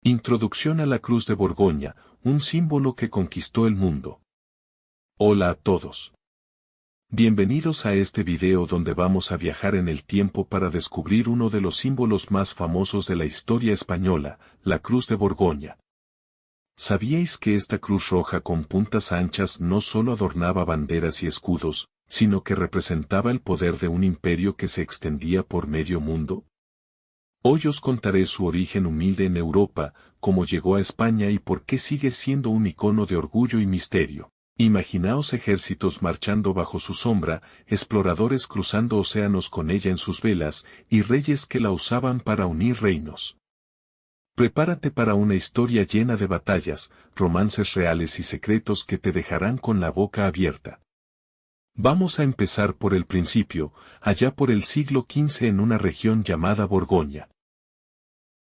Introducción a la Cruz de Borgoña, un símbolo que conquistó el mundo. Hola a todos. Bienvenidos a este video donde vamos a viajar en el tiempo para descubrir uno de los símbolos más famosos de la historia española, la Cruz de Borgoña. ¿Sabíais que esta cruz roja con puntas anchas no solo adornaba banderas y escudos, sino que representaba el poder de un imperio que se extendía por medio mundo? Hoy os contaré su origen humilde en Europa, cómo llegó a España y por qué sigue siendo un icono de orgullo y misterio. Imaginaos ejércitos marchando bajo su sombra, exploradores cruzando océanos con ella en sus velas, y reyes que la usaban para unir reinos. Prepárate para una historia llena de batallas, romances reales y secretos que te dejarán con la boca abierta. Vamos a empezar por el principio, allá por el siglo XV en una región llamada Borgoña.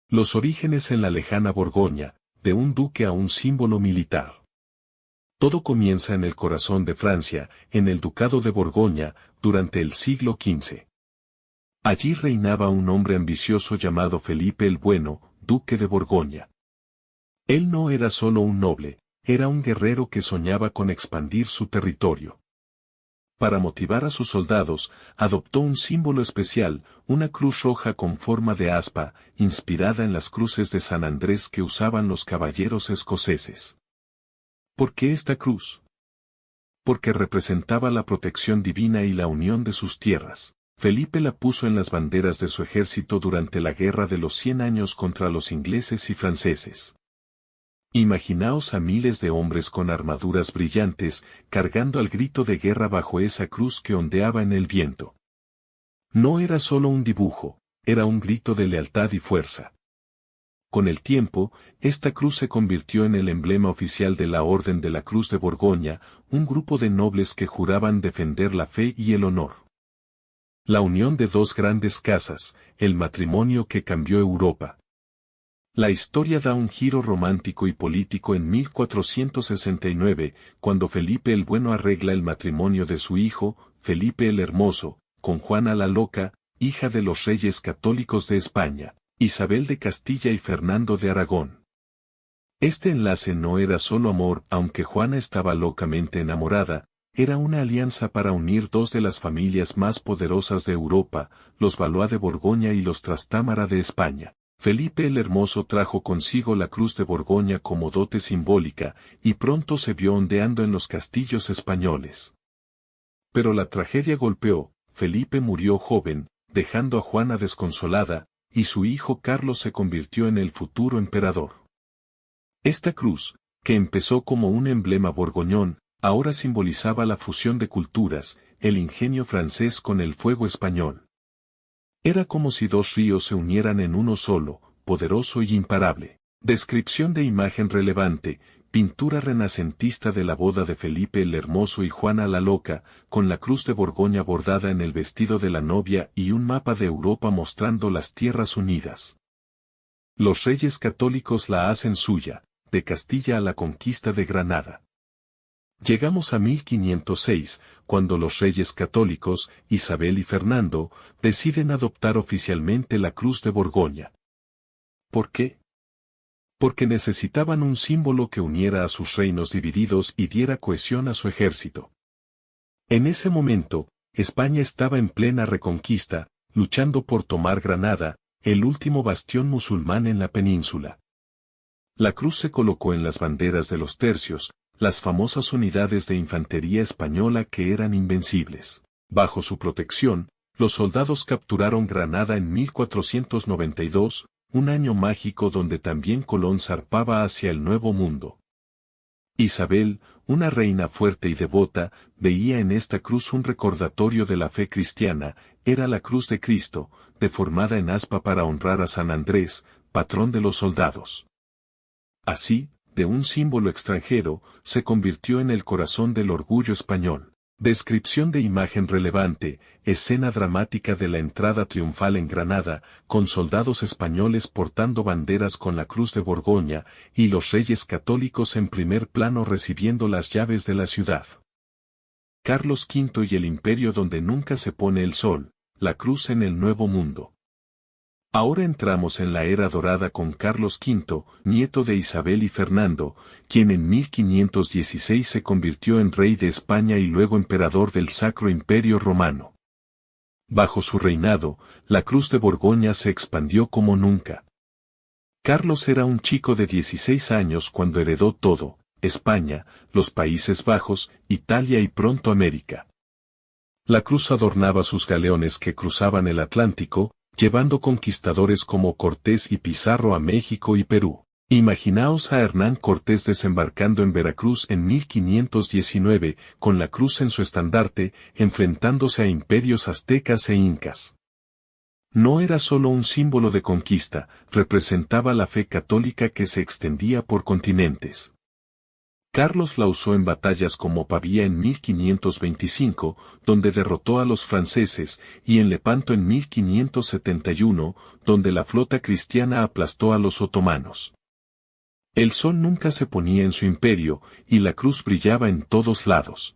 Los orígenes en la lejana Borgoña, de un duque a un símbolo militar. Todo comienza en el corazón de Francia, en el Ducado de Borgoña, durante el siglo XV. Allí reinaba un hombre ambicioso llamado Felipe el Bueno, duque de Borgoña. Él no era solo un noble, era un guerrero que soñaba con expandir su territorio. Para motivar a sus soldados, adoptó un símbolo especial, una cruz roja con forma de aspa, inspirada en las cruces de San Andrés que usaban los caballeros escoceses. ¿Por qué esta cruz? Porque representaba la protección divina y la unión de sus tierras. Felipe la puso en las banderas de su ejército durante la Guerra de los 100 años contra los ingleses y franceses. Imaginaos a miles de hombres con armaduras brillantes, cargando al grito de guerra bajo esa cruz que ondeaba en el viento. No era solo un dibujo, era un grito de lealtad y fuerza. Con el tiempo, esta cruz se convirtió en el emblema oficial de la Orden de la Cruz de Borgoña, un grupo de nobles que juraban defender la fe y el honor. La unión de dos grandes casas, el matrimonio que cambió Europa. La historia da un giro romántico y político en 1469, cuando Felipe el Bueno arregla el matrimonio de su hijo, Felipe el Hermoso, con Juana la Loca, hija de los reyes católicos de España, Isabel de Castilla y Fernando de Aragón. Este enlace no era solo amor, aunque Juana estaba locamente enamorada, era una alianza para unir dos de las familias más poderosas de Europa, los Valois de Borgoña y los Trastámara de España. Felipe el Hermoso trajo consigo la Cruz de Borgoña como dote simbólica, y pronto se vio ondeando en los castillos españoles. Pero la tragedia golpeó, Felipe murió joven, dejando a Juana desconsolada, y su hijo Carlos se convirtió en el futuro emperador. Esta cruz, que empezó como un emblema borgoñón, ahora simbolizaba la fusión de culturas, el ingenio francés con el fuego español. Era como si dos ríos se unieran en uno solo, poderoso y imparable. Descripción de imagen relevante, pintura renacentista de la boda de Felipe el Hermoso y Juana la Loca, con la Cruz de Borgoña bordada en el vestido de la novia y un mapa de Europa mostrando las tierras unidas. Los reyes católicos la hacen suya, de Castilla a la conquista de Granada. Llegamos a 1506, cuando los reyes católicos, Isabel y Fernando, deciden adoptar oficialmente la Cruz de Borgoña. ¿Por qué? Porque necesitaban un símbolo que uniera a sus reinos divididos y diera cohesión a su ejército. En ese momento, España estaba en plena reconquista, luchando por tomar Granada, el último bastión musulmán en la península. La cruz se colocó en las banderas de los tercios, las famosas unidades de infantería española que eran invencibles. Bajo su protección, los soldados capturaron Granada en 1492, un año mágico donde también Colón zarpaba hacia el Nuevo Mundo. Isabel, una reina fuerte y devota, veía en esta cruz un recordatorio de la fe cristiana, era la cruz de Cristo, deformada en aspa para honrar a San Andrés, patrón de los soldados. Así, de un símbolo extranjero, se convirtió en el corazón del orgullo español. Descripción de imagen relevante, escena dramática de la entrada triunfal en Granada, con soldados españoles portando banderas con la Cruz de Borgoña, y los reyes católicos en primer plano recibiendo las llaves de la ciudad. Carlos V y el imperio donde nunca se pone el sol, la cruz en el Nuevo Mundo. Ahora entramos en la era dorada con Carlos V, nieto de Isabel y Fernando, quien en 1516 se convirtió en rey de España y luego emperador del Sacro Imperio Romano. Bajo su reinado, la Cruz de Borgoña se expandió como nunca. Carlos era un chico de 16 años cuando heredó todo: España, los Países Bajos, Italia y pronto América. La cruz adornaba sus galeones que cruzaban el Atlántico, llevando conquistadores como Cortés y Pizarro a México y Perú. Imaginaos a Hernán Cortés desembarcando en Veracruz en 1519, con la cruz en su estandarte, enfrentándose a imperios aztecas e incas. No era solo un símbolo de conquista, representaba la fe católica que se extendía por continentes. Carlos la usó en batallas como Pavía en 1525, donde derrotó a los franceses, y en Lepanto en 1571, donde la flota cristiana aplastó a los otomanos. El sol nunca se ponía en su imperio, y la cruz brillaba en todos lados.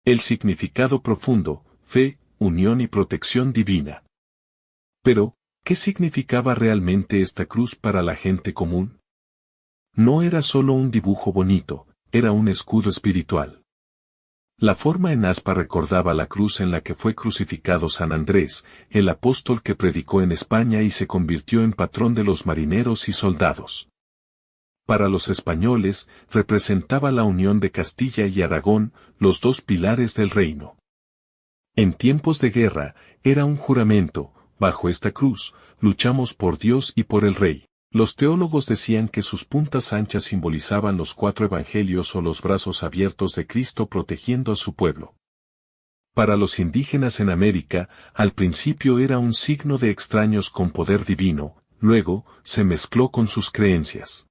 El significado profundo: fe, unión y protección divina. Pero, ¿qué significaba realmente esta cruz para la gente común? No era solo un dibujo bonito, era un escudo espiritual. La forma en aspa recordaba la cruz en la que fue crucificado San Andrés, el apóstol que predicó en España y se convirtió en patrón de los marineros y soldados. Para los españoles, representaba la unión de Castilla y Aragón, los dos pilares del reino. En tiempos de guerra, era un juramento: bajo esta cruz, luchamos por Dios y por el Rey. Los teólogos decían que sus puntas anchas simbolizaban los 4 evangelios o los brazos abiertos de Cristo protegiendo a su pueblo. Para los indígenas en América, al principio era un signo de extraños con poder divino, luego, se mezcló con sus creencias.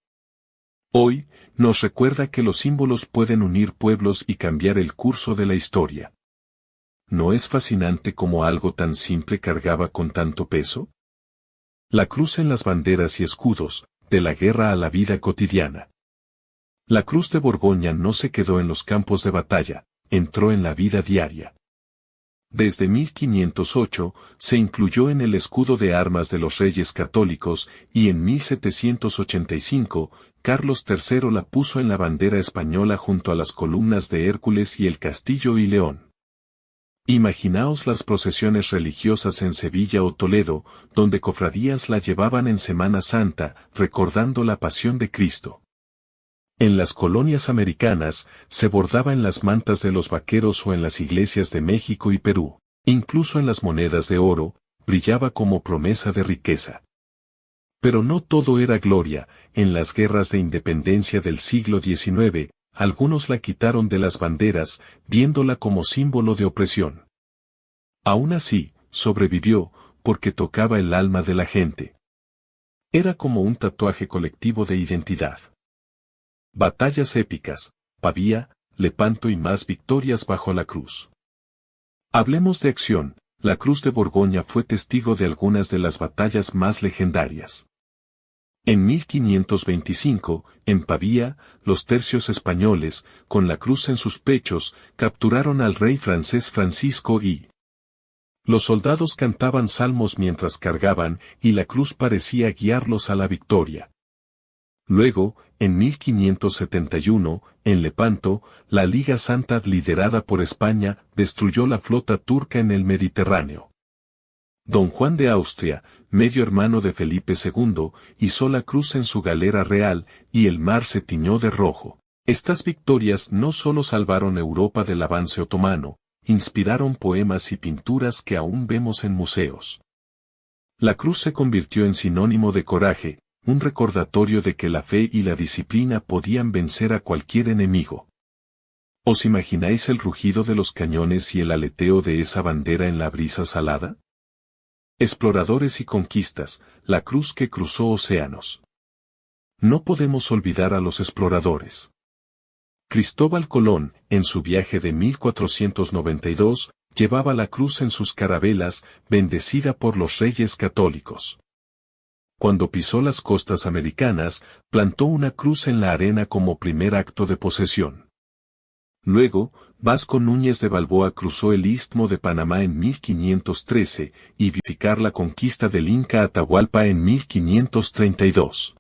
Hoy, nos recuerda que los símbolos pueden unir pueblos y cambiar el curso de la historia. ¿No es fascinante cómo algo tan simple cargaba con tanto peso? La cruz en las banderas y escudos, de la guerra a la vida cotidiana. La cruz de Borgoña no se quedó en los campos de batalla, entró en la vida diaria. Desde 1508, se incluyó en el escudo de armas de los reyes católicos, y en 1785, Carlos III la puso en la bandera española junto a las columnas de Hércules y el castillo y León. Imaginaos las procesiones religiosas en Sevilla o Toledo, donde cofradías la llevaban en Semana Santa, recordando la pasión de Cristo. En las colonias americanas, se bordaba en las mantas de los vaqueros o en las iglesias de México y Perú. Incluso en las monedas de oro, brillaba como promesa de riqueza. Pero no todo era gloria. En las guerras de independencia del siglo XIX, algunos la quitaron de las banderas, viéndola como símbolo de opresión. Aún así, sobrevivió, porque tocaba el alma de la gente. Era como un tatuaje colectivo de identidad. Batallas épicas: Pavía, Lepanto y más victorias bajo la cruz. Hablemos de acción. La Cruz de Borgoña fue testigo de algunas de las batallas más legendarias. En 1525, en Pavía, los tercios españoles, con la cruz en sus pechos, capturaron al rey francés Francisco I. Los soldados cantaban salmos mientras cargaban, y la cruz parecía guiarlos a la victoria. Luego, en 1571, en Lepanto, la Liga Santa liderada por España, destruyó la flota turca en el Mediterráneo. Don Juan de Austria, medio hermano de Felipe II, izó la cruz en su galera real, y el mar se tiñó de rojo. Estas victorias no solo salvaron Europa del avance otomano, inspiraron poemas y pinturas que aún vemos en museos. La cruz se convirtió en sinónimo de coraje, un recordatorio de que la fe y la disciplina podían vencer a cualquier enemigo. ¿Os imagináis el rugido de los cañones y el aleteo de esa bandera en la brisa salada? Exploradores y conquistas, la cruz que cruzó océanos. No podemos olvidar a los exploradores. Cristóbal Colón, en su viaje de 1492, llevaba la cruz en sus carabelas, bendecida por los reyes católicos. Cuando pisó las costas americanas, plantó una cruz en la arena como primer acto de posesión. Luego, Vasco Núñez de Balboa cruzó el Istmo de Panamá en 1513 y vivificar la conquista del Inca Atahualpa en 1532.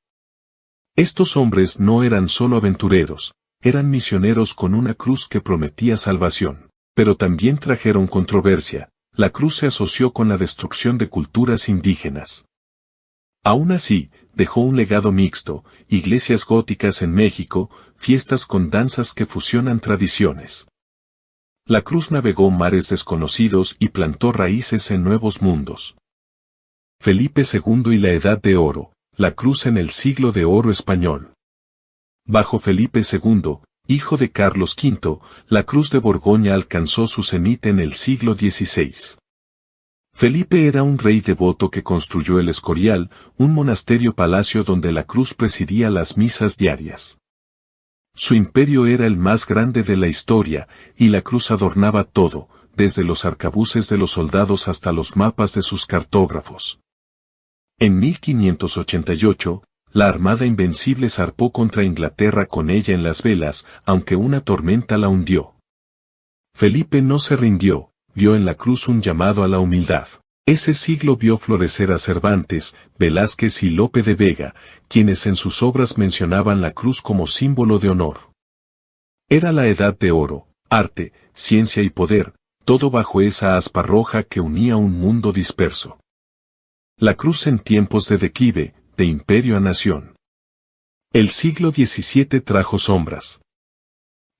Estos hombres no eran solo aventureros, eran misioneros con una cruz que prometía salvación, pero también trajeron controversia. La cruz se asoció con la destrucción de culturas indígenas. Aún así, dejó un legado mixto, iglesias góticas en México, fiestas con danzas que fusionan tradiciones. La cruz navegó mares desconocidos y plantó raíces en nuevos mundos. Felipe II y la Edad de Oro, la cruz en el siglo de oro español. Bajo Felipe II, hijo de Carlos V, la cruz de Borgoña alcanzó su cenit en el siglo XVI. Felipe era un rey devoto que construyó el Escorial, un monasterio-palacio donde la cruz presidía las misas diarias. Su imperio era el más grande de la historia, y la cruz adornaba todo, desde los arcabuces de los soldados hasta los mapas de sus cartógrafos. En 1588, la Armada Invencible zarpó contra Inglaterra con ella en las velas, aunque una tormenta la hundió. Felipe no se rindió, vio en la cruz un llamado a la humildad. Ese siglo vio florecer a Cervantes, Velázquez y Lope de Vega, quienes en sus obras mencionaban la cruz como símbolo de honor. Era la Edad de Oro, arte, ciencia y poder, todo bajo esa aspa roja que unía un mundo disperso. La cruz en tiempos de declive, de imperio a nación. El siglo XVII trajo sombras.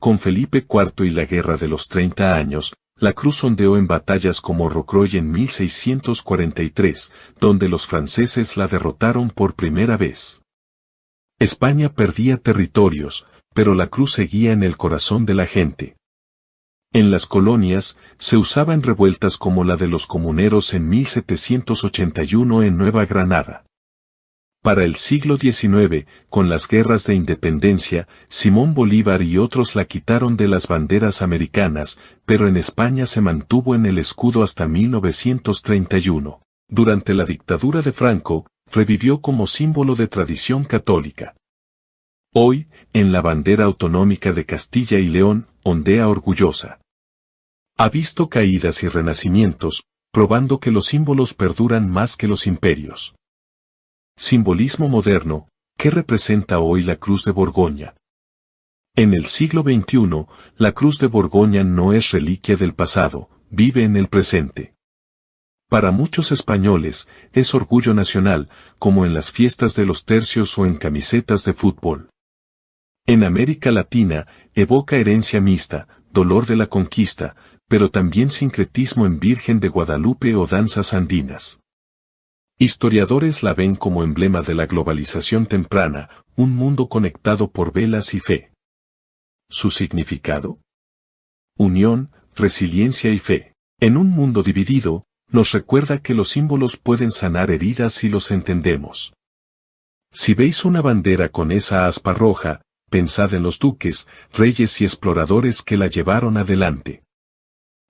Con Felipe IV y la Guerra de los 30 años, la cruz ondeó en batallas como Rocroi en 1643, donde los franceses la derrotaron por primera vez. España perdía territorios, pero la cruz seguía en el corazón de la gente. En las colonias, se usaba en revueltas como la de los comuneros en 1781 en Nueva Granada. Para el siglo XIX, con las guerras de independencia, Simón Bolívar y otros la quitaron de las banderas americanas, pero en España se mantuvo en el escudo hasta 1931. Durante la dictadura de Franco, revivió como símbolo de tradición católica. Hoy, en la bandera autonómica de Castilla y León, ondea orgullosa. Ha visto caídas y renacimientos, probando que los símbolos perduran más que los imperios. Simbolismo moderno, ¿qué representa hoy la cruz de Borgoña? En el siglo XXI, la cruz de Borgoña no es reliquia del pasado, vive en el presente. Para muchos españoles, es orgullo nacional, como en las fiestas de los tercios o en camisetas de fútbol. En América Latina, evoca herencia mixta, dolor de la conquista, pero también sincretismo en Virgen de Guadalupe o danzas andinas. Historiadores la ven como emblema de la globalización temprana, un mundo conectado por velas y fe. ¿Su significado? Unión, resiliencia y fe. En un mundo dividido, nos recuerda que los símbolos pueden sanar heridas si los entendemos. Si veis una bandera con esa aspa roja, pensad en los duques, reyes y exploradores que la llevaron adelante.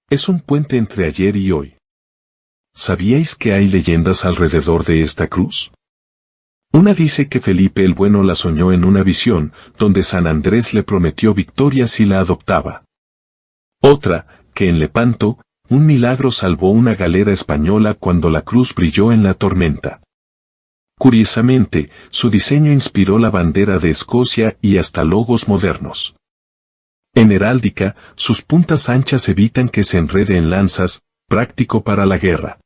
Es un puente entre ayer y hoy. ¿Sabíais que hay leyendas alrededor de esta cruz? Una dice que Felipe el Bueno la soñó en una visión, donde San Andrés le prometió victoria si la adoptaba. Otra, que en Lepanto, un milagro salvó una galera española cuando la cruz brilló en la tormenta. Curiosamente, su diseño inspiró la bandera de Escocia y hasta logos modernos. En heráldica, sus puntas anchas evitan que se enrede en lanzas, práctico para la guerra.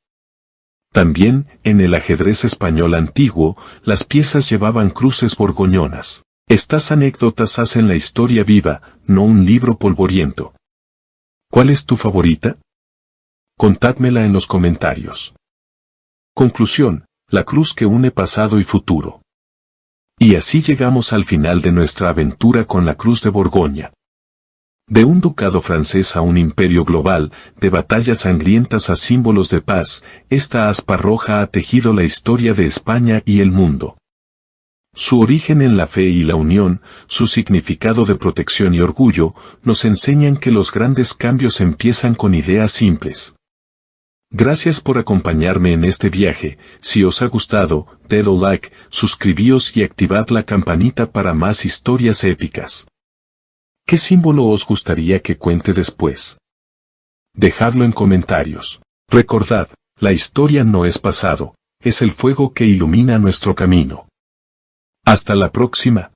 También, en el ajedrez español antiguo, las piezas llevaban cruces borgoñonas. Estas anécdotas hacen la historia viva, no un libro polvoriento. ¿Cuál es tu favorita? Contádmela en los comentarios. Conclusión, la cruz que une pasado y futuro. Y así llegamos al final de nuestra aventura con la cruz de Borgoña. De un ducado francés a un imperio global, de batallas sangrientas a símbolos de paz, esta aspa roja ha tejido la historia de España y el mundo. Su origen en la fe y la unión, su significado de protección y orgullo, nos enseñan que los grandes cambios empiezan con ideas simples. Gracias por acompañarme en este viaje. Si os ha gustado, dadle like, suscribíos y activad la campanita para más historias épicas. ¿Qué símbolo os gustaría que cuente después? Dejadlo en comentarios. Recordad, la historia no es pasado, es el fuego que ilumina nuestro camino. Hasta la próxima.